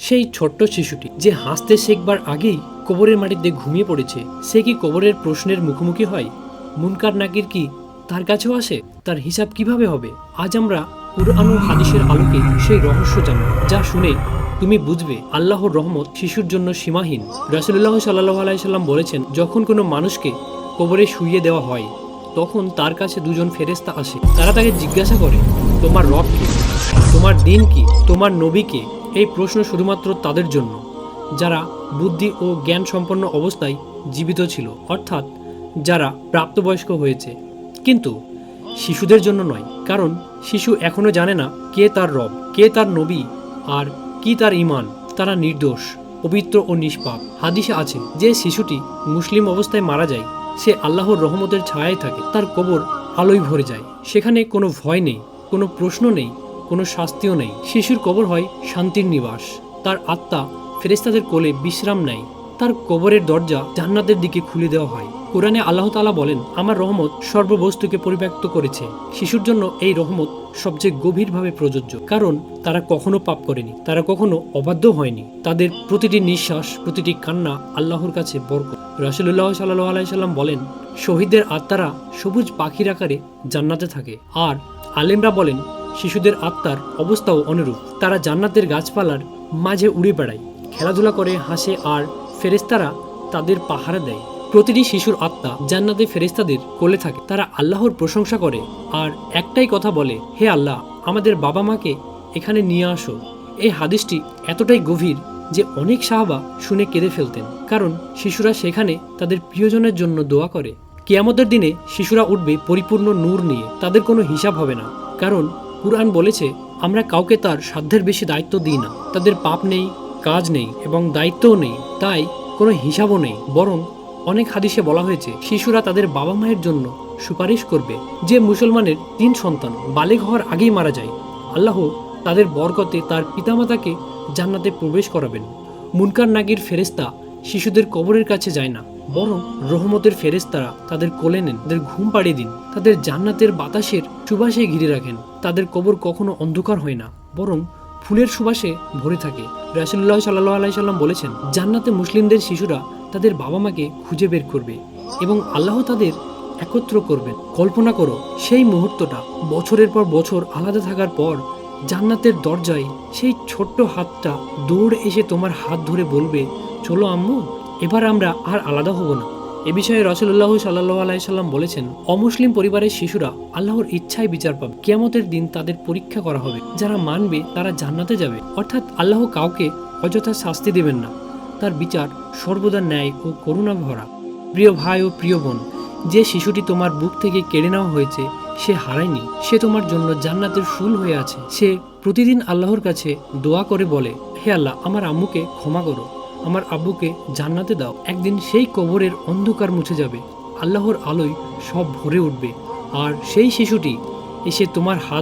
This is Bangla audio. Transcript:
সেই ছোট্ট শিশুটি যে হাসতে শেখবার আগেই কবরের মাটিতে ঘুমিয়ে পড়েছে, সে কি কবরের প্রশ্নের মুখোমুখি হয়? মুনকার নাকির কি তার কাছেও আসে? তার হিসাব কিভাবে হবে? আজ আমরা কুরআন ও হাদিসের আলোকে সেই রহস্য জানব, যা শুনে তুমি বুঝবে আল্লাহর রহমত শিশুর জন্য সীমাহীন। রাসূলুল্লাহ সাল্লাল্লাহু আলাইহি সাল্লাম বলেছেন, যখন কোনো মানুষকে কবরে শুইয়ে দেওয়া হয় তখন তার কাছে দুজন ফেরেশতা আসে। তারা তাকে জিজ্ঞাসা করে, তোমার রব কে? তোমার দিন কি? তোমার নবী কে? এই প্রশ্ন শুধুমাত্র তাদের জন্য যারা বুদ্ধি ও জ্ঞান সম্পন্ন অবস্থায় জীবিত ছিল, অর্থাৎ যারা প্রাপ্তবয়স্ক হয়েছে, কিন্তু শিশুদের জন্য নয়। কারণ শিশু এখনো জানে না কে তার রব, কে তার নবী আর কি তার ঈমান। তারা নির্দোষ, পবিত্র ও নিষ্পাপ। হাদিসে আছে যে শিশুটি মুসলিম অবস্থায় মারা যায় সে আল্লাহর রহমতের ছায়ায় থাকে, তার কবর আলোয় ভরে যায়। সেখানে কোনো ভয় নেই, কোনো প্রশ্ন নেই, কোনো শাস্তিও নেই। শিশুর কবর হয় শান্তির নিবাস। তার আত্মা ফেরেশতাদের কোলে বিশ্রাম নেয়। তার কবরের দরজা জান্নাতের দিকে খুলে দেওয়া হয়। কোরআনে আল্লাহ তাআলা বলেন, আমার রহমত সর্ববস্তুকে পরিব্যাপ্ত করেছে। শিশুর জন্য এই রহমত সবচেয়ে গভীরভাবে প্রযোজ্য, কারণ তারা কখনো পাপ করেনি, তারা কখনো অবাধ্য হয়নি। তাদের প্রতিটি নিঃশ্বাস, প্রতিটি কান্না আল্লাহর কাছে বরকত। রাসূলুল্লাহ সাল্লাল্লাহু আলাইহি সাল্লাম বলেন, শহীদদের আত্মারা সবুজ পাখির আকারে জান্নাতে থাকে। আর আলেমরা বলেন, শিশুদের আত্মার অবস্থাও অনুরূপ। তারা জান্নাতের গাছপালার মাঝে উড়ে বেড়ায়, খেলাধুলা করে, হাসে, আর ফেরেশতারা তাদের পাহারা দেয়। প্রতিটি শিশুর আত্মা জান্নাতে ফেরেশতাদের কোলে থাকে। তারা আল্লাহর প্রশংসা করে আর একটাই কথা বলে, হে আল্লাহ, আমাদের বাবা মাকে এখানে নিয়ে আসো। এই হাদিসটি এতটাই গভীর যে অনেক সাহাবা শুনে কেঁদে ফেলতেন, কারণ শিশুরা সেখানে তাদের প্রিয়জনের জন্য দোয়া করে। কিয়ামতের দিনে শিশুরা উঠবে পরিপূর্ণ নূর নিয়ে, তাদের কোনো হিসাব হবে না, কারণ কুরআন বলেছে, আমরা কাউকে তার সাধ্যের বেশি দায়িত্ব দিই না। তাদের পাপ নেই, কাজ নেই এবং দায়িত্বও নেই, তাই কোনো হিসাবও নেই। বরং অনেক হাদিসে বলা হয়েছে শিশুরা তাদের বাবা মায়ের জন্য সুপারিশ করবে। যে মুসলমানের 3 সন্তান বালেগ হওয়ার আগেই মারা যায়, আল্লাহ তাদের বরকতে তার পিতামাতাকে জান্নাতে প্রবেশ করাবেন। মুনকার নাকির ফেরেশতা শিশুদের কবরের কাছে যায় না, বরং রহমতের ফেরেশতারা তাদের কোলে নেন, তাদের ঘুম পাড়িয়ে দিন, তাদের জান্নাতের বাতাসের সুবাসে ঘিরে রাখেন। তাদের কবর কখনো অন্ধকার হয় না, বরং ফুলের সুবাসে ভরে থাকে। রাসূলুল্লাহ সাল্লাল্লাহু আলাইহি সাল্লাম বলেছেন, জান্নাতে মুসলিমদের শিশুরা তাদের বাবা মাকে খুঁজে বের করবে এবং আল্লাহ তাদের একত্র করবেন। কল্পনা করো সেই মুহূর্তটা, বছরের পর বছর আলাদা থাকার পর জান্নাতের দরজায় সেই ছোট্ট হাতটা দৌড়ে এসে তোমার হাত ধরে বলবে, চলো আম্মু, এবার আমরা আর আলাদা হব না। এ বিষয়ে রাসূলুল্লাহ সাল্লাল্লাহু আলাইহি সাল্লাম বলেছেন, অমুসলিম পরিবারের শিশুরা আল্লাহর ইচ্ছায় বিচার পাবে। কিয়ামতের দিন তাদের পরীক্ষা করা হবে। যারা মানবে তারা জান্নাতে যাবে। অর্থাৎ আল্লাহ কাউকে অযথা শাস্তি দেবেন না, তার বিচার সর্বদা ন্যায় ও করুণা ভরা। প্রিয় ভাই ও প্রিয় বোন, যে শিশুটি তোমার বুক থেকে কেড়ে নেওয়া হয়েছে সে হারায়নি, সে তোমার জন্য জান্নাতের ফুল হয়ে আছে। সে প্রতিদিন আল্লাহর কাছে দোয়া করে বলে, হে আল্লাহ, আমার আম্মুকে ক্ষমা করো, আমার আব্বুকে জান্নাতে দাও। একদিন সেই কবরের অন্ধকার মুছে যাবে, আল্লাহর আলোয় সব ভরে উঠবে, আর সেই শিশুটি এসে তোমার হাত